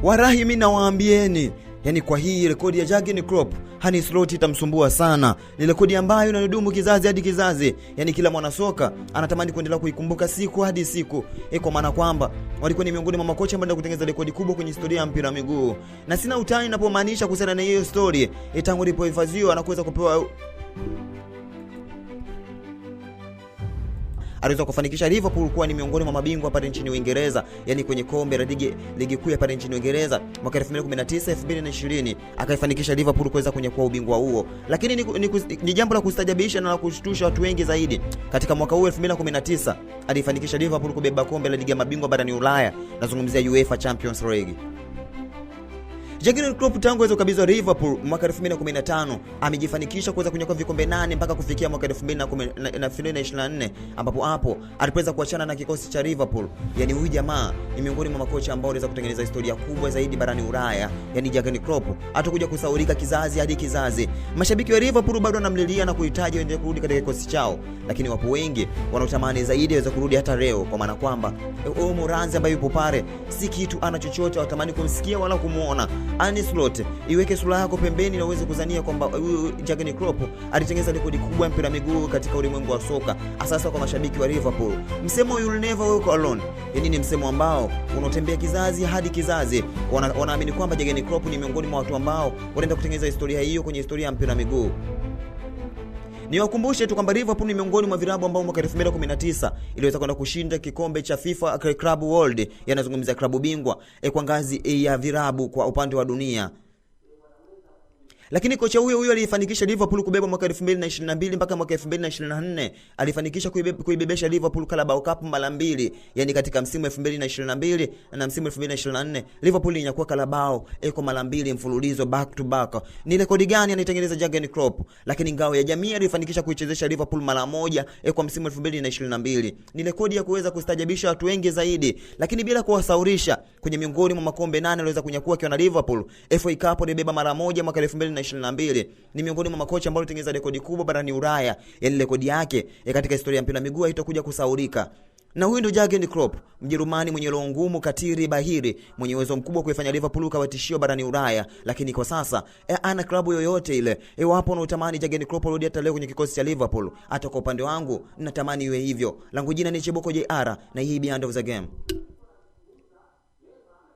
Warahi mimi nawaambieni, yani kwa hii rekodi ya Jurgen Klopp, Arne Slot itamsumbua sana. Ni rekodi ambayo inadumu kizazi hadi kizazi. Yani kila mwanasoka anatamani kuendelea kuikumbuka siku hadi siku. Kwa maana kwamba walikuwa ni miongoni mwa makocha ambao kutengeneza rekodi kubwa kwenye historia ya mpira miguu. Na sina utani ninapomaanisha kuhusiana na hiyo story. Tangu ilipohifadhiwa na kuweza kupewa aliweza kufanikisha Liverpool kuwa ni miongoni mwa mabingwa pale nchini Uingereza, yani kwenye kombe la ligi kuu ya pale nchini Uingereza mwaka 2019 2020, akaifanikisha Liverpool kuweza kunyakua ubingwa huo. Lakini ni jambo la kustajabisha na la kushtusha watu wengi zaidi. Katika mwaka huu 2019 alifanikisha Liverpool kubeba kombe la ligi ya mabingwa barani Ulaya, nazungumzia UEFA Champions League. Jurgen Klopp tangu aweze kukabidhiwa Liverpool mwaka 2015 amejifanikisha kuweza kunyakua vikombe 8 mpaka kufikia mwaka 2024, ambapo hapo alipoweza kuachana na kikosi cha Liverpool. Yani huyu jamaa ni miongoni mwa makocha ambao waliweza kutengeneza historia kubwa zaidi barani Ulaya. Yani Jurgen Klopp hatakuja kusahaulika kizazi hadi kizazi. Mashabiki wa Liverpool bado wanamlilia na kuhitaji aendelee kurudi katika kikosi chao, lakini wapo wengi wanaotamani zaidi aweze kurudi hata leo, kwa maana kwamba Moranzi ambaye yupo pale si kitu ana chochote watamani kumsikia wala kumuona. Arne Slot, iweke sura yako pembeni na uweze kuzania kwamba Jurgen Klopp alitengeneza rekodi kubwa ya mpira miguu katika ulimwengu wa soka, hasa kwa mashabiki wa Liverpool. Msemo you'll never walk alone, yani ni msemo ambao unatembea kizazi hadi kizazi. Wanaamini kwamba Jurgen Klopp ni miongoni mwa watu ambao wanaenda kutengeneza historia hiyo kwenye historia ya mpira miguu. Niwakumbushe tu kwamba Liverpool ni miongoni mwa vilabu ambao mwaka 2019 iliweza kwenda kushinda kikombe cha FIFA Club World, yanazungumzia klabu bingwa kwa ngazi ya vilabu kwa upande wa dunia. Lakini kocha huyo alifanikisha Liverpool kubeba mwaka 2022 mpaka mwaka 2024, alifanikisha kuibebesha Liverpool Carabao Cup mara 2, yani katika msimu 2022 na msimu 2024 Liverpool inyakua Carabao kwa mara 2 mfululizo back to back. Ni rekodi gani anaitengeneza Jurgen Klopp? Lakini ngao ya jamii alifanikisha kuichezesha Liverpool mara 1 kwa msimu 2022. Ni rekodi ya kuweza kustajabisha watu wengi zaidi, lakini bila kuwasaurisha kwenye miongoni mwa makombe 8 aliweza kunyakua akiwa na Liverpool. FA Cup alibeba mara 1 mwaka 2022. Ni miongoni mwa makocha ambao walitengeneza rekodi kubwa barani Ulaya. Yani rekodi yake katika historia ya mpira miguu haitakuja kusahaulika. Na huyu ndio Jurgen Klopp, Mjerumani mwenye roho ngumu, katiri bahiri, mwenye uwezo mkubwa kuifanya Liverpool kawa tishio barani Ulaya. Lakini kwa sasa ana klabu yoyote ile. Wapo wanaotamani Jurgen Klopp arudi hata leo kwenye kikosi cha Liverpool. Hata kwa upande wangu natamani iwe hivyo. Langu jina ni Cheboko JR na hii Beyond of the Game.